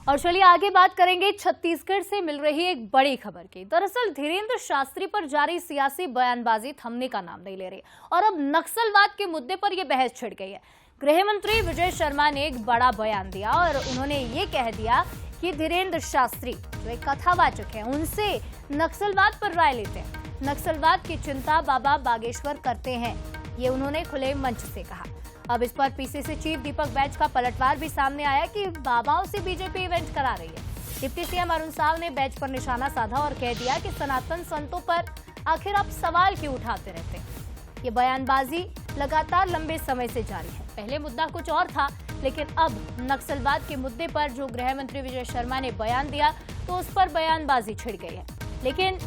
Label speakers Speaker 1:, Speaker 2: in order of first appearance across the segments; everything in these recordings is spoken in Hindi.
Speaker 1: और चलिए आगे बात करेंगे छत्तीसगढ़ से मिल रही एक बड़ी खबर की। दरअसल धीरेन्द्र शास्त्री पर जारी सियासी बयानबाजी थमने का नाम नहीं ले रही और अब नक्सलवाद के मुद्दे पर यह बहस छिड़ गई है। गृह मंत्री विजय शर्मा ने एक बड़ा बयान दिया और उन्होंने ये कह दिया कि धीरेन्द्र शास्त्री जो एक कथावाचक है उनसे नक्सलवाद पर राय लेते हैं। नक्सलवाद की चिंता बाबा बागेश्वर करते हैं, ये उन्होंने खुले मंच से कहा। अब इस पर पीसीसी चीफ दीपक बैज का पलटवार भी सामने आया कि बाबाओं से बीजेपी इवेंट करा रही है। डिप्टी सीएम अरुण साव ने बैज पर निशाना साधा और कह दिया कि सनातन संतों पर आखिर आप सवाल क्यों उठाते रहते हैं। ये बयानबाजी लगातार लंबे समय से जारी है। पहले मुद्दा कुछ और था, लेकिन अब नक्सलवाद के मुद्दे पर जो गृह मंत्री विजय शर्मा ने बयान दिया तो उस पर बयानबाजी छिड़ गई है। लेकिन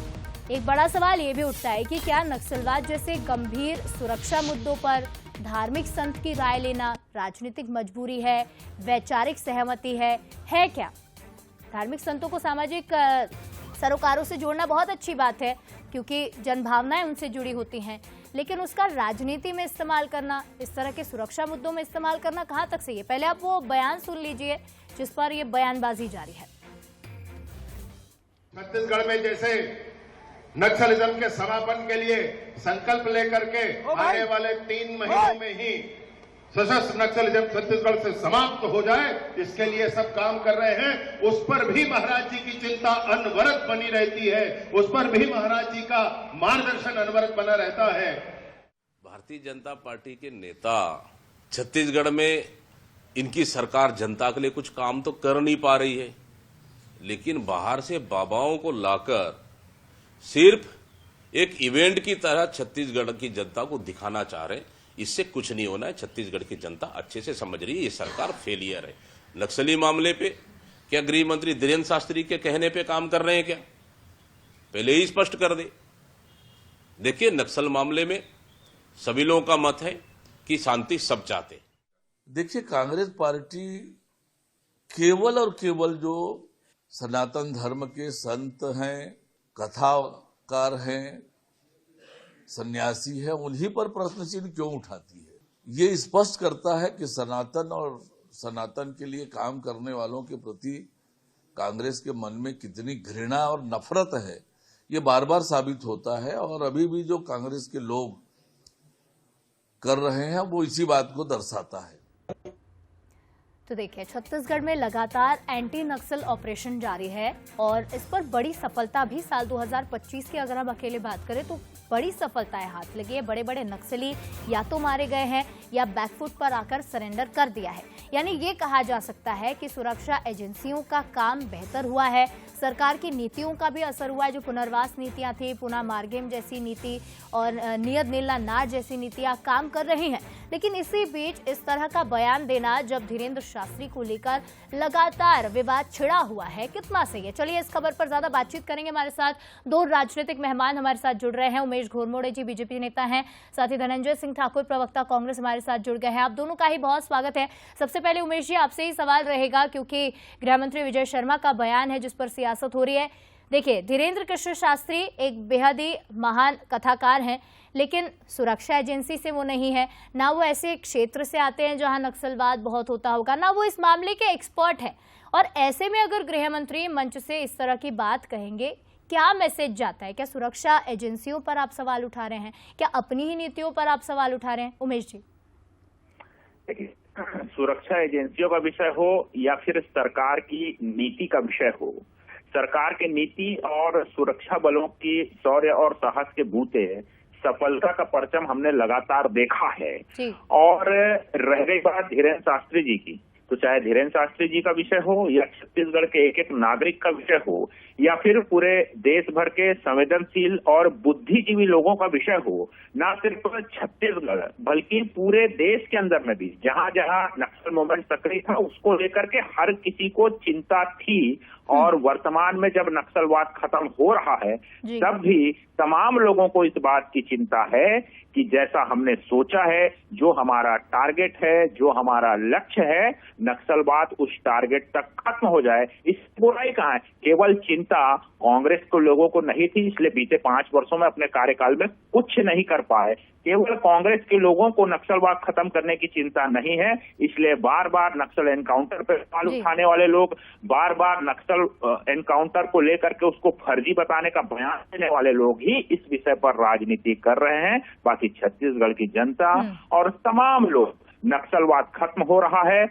Speaker 1: एक बड़ा सवाल ये भी उठता है कि क्या नक्सलवाद जैसे गंभीर सुरक्षा मुद्दों पर धार्मिक संत की राय लेना राजनीतिक मजबूरी है, वैचारिक सहमति है क्या? धार्मिक संतों को सामाजिक सरोकारों से जोड़ना बहुत अच्छी बात है क्योंकि जनभावनाएं उनसे जुड़ी होती हैं, लेकिन उसका राजनीति में इस्तेमाल करना, इस तरह के सुरक्षा मुद्दों में इस्तेमाल करना कहां तक सही है? पहले आप वो बयान सुन लीजिए जिस पर यह बयानबाजी जारी है।
Speaker 2: छत्तीसगढ़ में जैसे नक्सलिज्म के समापन के लिए संकल्प लेकर के आने वाले 3 महीनों में ही सशस्त्र नक्सलिज्म छत्तीसगढ़ से समाप्त हो जाए, इसके लिए सब काम कर रहे हैं। उस पर भी महाराज जी की चिंता अनवरत बनी रहती है, उस पर भी महाराज जी का मार्गदर्शन अनवरत बना रहता है।
Speaker 3: भारतीय जनता पार्टी के नेता छत्तीसगढ़ में इनकी सरकार जनता के लिए कुछ काम तो कर नहीं पा रही है, लेकिन बाहर से बाबाओं को लाकर सिर्फ एक इवेंट की तरह छत्तीसगढ़ की जनता को दिखाना चाह रहे हैं। इससे कुछ नहीं होना है। छत्तीसगढ़ की जनता अच्छे से समझ रही है ये सरकार फेलियर है। नक्सली मामले पे क्या गृह मंत्री धीरेन्द्र शास्त्री के कहने पे काम कर रहे हैं क्या? पहले ही स्पष्ट कर दे। देखिए, नक्सल मामले में सभी लोगों का मत है कि शांति सब चाहते।
Speaker 4: देखिए, कांग्रेस पार्टी केवल और केवल जो सनातन धर्म के संत हैं, कथाकार हैं, सन्यासी है, उन्हीं पर प्रश्न चिन्ह क्यों उठाती है? ये स्पष्ट करता है कि सनातन और सनातन के लिए काम करने वालों के प्रति कांग्रेस के मन में कितनी घृणा और नफरत है, ये बार बार साबित होता है। और अभी भी जो कांग्रेस के लोग कर रहे हैं वो इसी बात को दर्शाता है।
Speaker 1: तो देखिए, छत्तीसगढ़ में लगातार एंटी नक्सल ऑपरेशन जारी है और इस पर बड़ी सफलता भी साल 2025 की अगर हम अकेले बात करें तो बड़ी सफलताएं हाथ लगी है। बड़े बड़े नक्सली या तो मारे गए हैं या बैकफुट पर आकर सरेंडर कर दिया है। यानी ये कहा जा सकता है कि सुरक्षा एजेंसियों का काम बेहतर हुआ है। सरकार की नीतियों का भी असर हुआ है। जो पुनर्वास नीतियां थी, पुनः मार्गेम जैसी नीति और नियत नीला नार जैसी नीतियां काम कर रही हैं। लेकिन इसी बीच इस तरह का बयान देना जब धीरेन्द्र शास्त्री को लेकर लगातार विवाद छिड़ा हुआ है, कितना सही है? चलिए इस खबर पर ज्यादा बातचीत करेंगे। हमारे साथ 2 राजनीतिक मेहमान हमारे साथ जुड़ रहे हैं। उमेश घोरमोड़े जी बीजेपी नेता हैं, साथ ही धनंजय सिंह ठाकुर प्रवक्ता कांग्रेस हमारे साथ जुड़ गए हैं। आप दोनों का ही बहुत स्वागत है। सबसे पहले उमेश जी, आपसे ही सवाल रहेगा क्योंकि गृह मंत्री विजय शर्मा का बयान है जिस पर सियासत हो रही है। देखिए, धीरेन्द्र कृष्ण शास्त्री एक बेहद ही महान कथाकार हैं, लेकिन सुरक्षा एजेंसी से वो नहीं है, ना वो ऐसे क्षेत्र से आते हैं जहां नक्सलवाद बहुत होता होगा, ना वो इस मामले के एक्सपर्ट हैं। और ऐसे में अगर गृह मंत्री मंच से इस तरह की बात कहेंगे, क्या मैसेज जाता है? क्या सुरक्षा एजेंसियों पर आप सवाल उठा रहे हैं? क्या अपनी ही नीतियों पर आप सवाल उठा रहे हैं? उमेश जी,
Speaker 5: देखिए, सुरक्षा एजेंसियों का विषय हो या फिर सरकार की नीति का विषय हो, सरकार के नीति और सुरक्षा बलों की शौर्य और साहस के बूते सफलता का परचम हमने लगातार देखा है। और रह गई बात धीरेन्द्र शास्त्री जी की, तो चाहे धीरेन्द्र शास्त्री जी का विषय हो या छत्तीसगढ़ के एक एक नागरिक का विषय हो या फिर पूरे देश भर के संवेदनशील और बुद्धिजीवी लोगों का विषय हो, ना सिर्फ छत्तीसगढ़ बल्कि पूरे देश के अंदर में भी जहां जहां नक्सल मूवमेंट सक्रिय था उसको लेकर के हर किसी को चिंता थी। और वर्तमान में जब नक्सलवाद खत्म हो रहा है तब भी तमाम लोगों को इस बात की चिंता है कि जैसा हमने सोचा है, जो हमारा टारगेट है, जो हमारा लक्ष्य है, नक्सलवाद उस टारगेट तक खत्म हो जाए। इस बुराई कहाँ है? केवल चिंता कांग्रेस को लोगों को नहीं थी, इसलिए बीते 5 वर्षों में अपने कार्यकाल में कुछ नहीं कर पाए। केवल कांग्रेस के लोगों को नक्सलवाद खत्म करने की चिंता नहीं है, इसलिए बार बार नक्सल एनकाउंटर पर सवाल उठाने वाले लोग, बार बार नक्सल एनकाउंटर को लेकर के उसको फर्जी बताने का बयान देने वाले लोग ही इस विषय पर राजनीति कर रहे हैं। बाकी छत्तीसगढ़ की जनता और तमाम लोग, नक्सलवाद खत्म हो रहा है,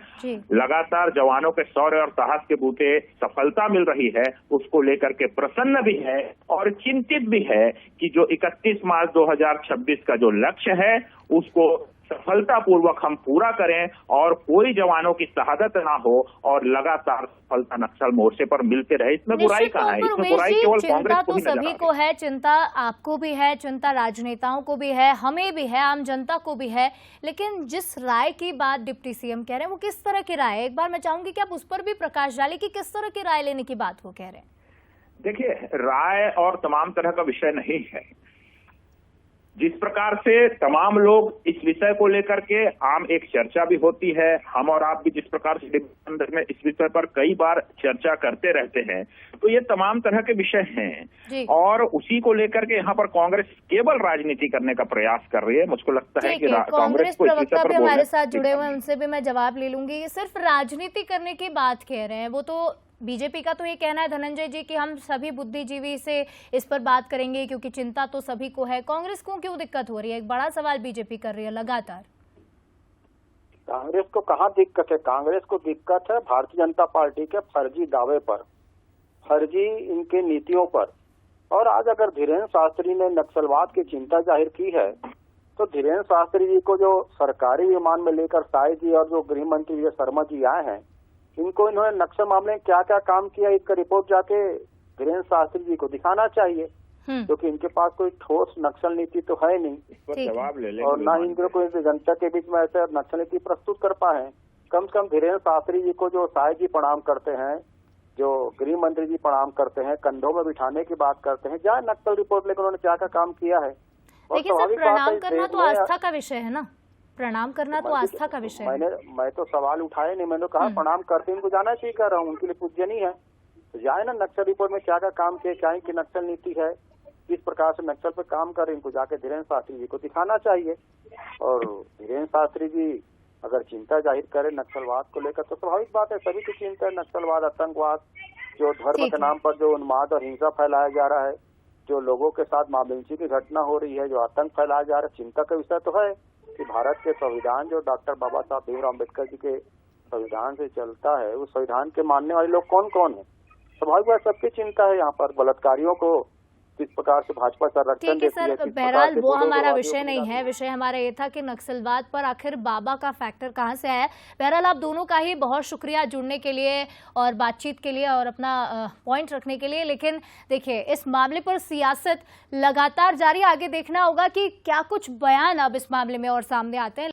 Speaker 5: लगातार जवानों के शौर्य और साहस के बूते सफलता मिल रही है, उसको लेकर के प्रसन्न भी है और चिंतित भी है कि जो 31 मार्च 2026 का जो लक्ष्य है उसको सफलतापूर्वक हम पूरा करें और कोई जवानों की शहादत ना हो और लगातार सफलता नक्सल मोर्चे पर मिलते रहे। इसमें बुराई कहाँ है? इसमें बुराई केवल कांग्रेस को ही नजर आ रही है।
Speaker 1: सभी को है चिंता, आपको भी है चिंता, राजनेताओं को भी है, हमें भी है, आम जनता को भी है। लेकिन जिस राय की बात डिप्टी सीएम कह रहे हैं वो किस तरह की राय है? एक बार मैं चाहूंगी कि आप उस पर भी प्रकाश डालें कि किस तरह की राय लेने की बात वो कह रहे हैं।
Speaker 5: देखिए, राय और तमाम तरह का विषय नहीं है। जिस प्रकार से तमाम लोग इस विषय को लेकर के आम एक चर्चा भी होती है, हम और आप भी जिस प्रकार से डिबेट में इस विषय पर कई बार चर्चा करते रहते हैं, तो ये तमाम तरह के विषय हैं और उसी को लेकर के यहाँ पर कांग्रेस केवल राजनीति करने का प्रयास कर रही है। मुझको लगता है कि कांग्रेस को इस विषय पर
Speaker 1: हमारे साथ जुड़े हुए हैं, उनसे भी मैं जवाब ले लूंगी। ये सिर्फ राजनीति करने की बात कह रहे हैं, वो तो बीजेपी का तो ये कहना है धनंजय जी कि हम सभी बुद्धिजीवी से इस पर बात करेंगे क्योंकि चिंता तो सभी को है। कांग्रेस को क्यों दिक्कत हो रही है? एक बड़ा सवाल बीजेपी कर रही है लगातार।
Speaker 6: कांग्रेस को कहाँ दिक्कत है? कांग्रेस को दिक्कत है भारतीय जनता पार्टी के फर्जी दावे पर, फर्जी इनके नीतियों पर। और आज अगर धीरेन्द्र शास्त्री ने नक्सलवाद की चिंता जाहिर की है तो धीरेन्द्र शास्त्री जी को जो सरकारी विमान में लेकर साय जी और जो गृह मंत्री विजय शर्मा जी आए हैं, इनको इन्होंने नक्सल मामले में क्या क्या काम किया इसका रिपोर्ट जाके धीरेन्द्र शास्त्री जी को दिखाना चाहिए, क्योंकि इनके पास कोई ठोस नक्सल नीति तो है नहीं।
Speaker 5: इस पर जवाब ले लें
Speaker 6: और ना ही इनको कोई जनता के बीच में ऐसे नक्सल नीति प्रस्तुत कर पाए। कम से कम धीरेन्द्र शास्त्री जी को जो साय जी प्रणाम करते हैं, जो गृह मंत्री जी प्रणाम करते हैं, कंधों में बिठाने की बात करते हैं, जाए नक्सल रिपोर्ट लेकर उन्होंने क्या क्या काम किया है।
Speaker 1: लेकिन सर प्रणाम करना तो आस्था का विषय है ना, प्रणाम करना तो आस्था का विषय है।
Speaker 6: मैं तो सवाल उठाए नहीं, मैंने कहा प्रणाम करते इनको जाना चाहिए, कर रहा हूँ, उनके लिए पूज्य नहीं है तो जाए ना नक्सल रिपोर्ट में क्या क्या काम किए, क्या इनकी नक्सल नीति है, किस प्रकार से नक्सल पे काम कर रहे हैं, इनको जाके धीरेन्द्र शास्त्री जी को दिखाना चाहिए। और धीरेन्द्र शास्त्री जी अगर चिंता जाहिर करे नक्सलवाद को लेकर तो स्वाभाविक बात है, सभी की चिंता है। नक्सलवाद, आतंकवाद, जो धर्म के नाम पर जो उन्माद और हिंसा फैलाया जा रहा है, जो लोगों के साथ मामूली की घटना हो रही है, जो आतंक फैलाया जा रहा है, चिंता का विषय तो है कि भारत के संविधान जो डॉक्टर बाबा साहब भीमराव अम्बेडकर जी के संविधान से चलता है, उस संविधान के मानने वाले लोग कौन कौन है? स्वाभाविक बात सबकी चिंता है। यहाँ पर बलात्कारियों को किस प्रकार से भाजपा संरक्षण देती है।
Speaker 1: सर बहरहाल वो हमारा विषय नहीं है, विषय हमारा ये था कि नक्सलवाद पर आखिर बाबा का फैक्टर कहाँ से आया है। बहरहाल आप दोनों का ही बहुत शुक्रिया जुड़ने के लिए और बातचीत के लिए और अपना पॉइंट रखने के लिए। लेकिन देखिए इस मामले पर सियासत लगातार जारी, आगे देखना होगा कि क्या कुछ बयान अब इस मामले में और सामने आते हैं।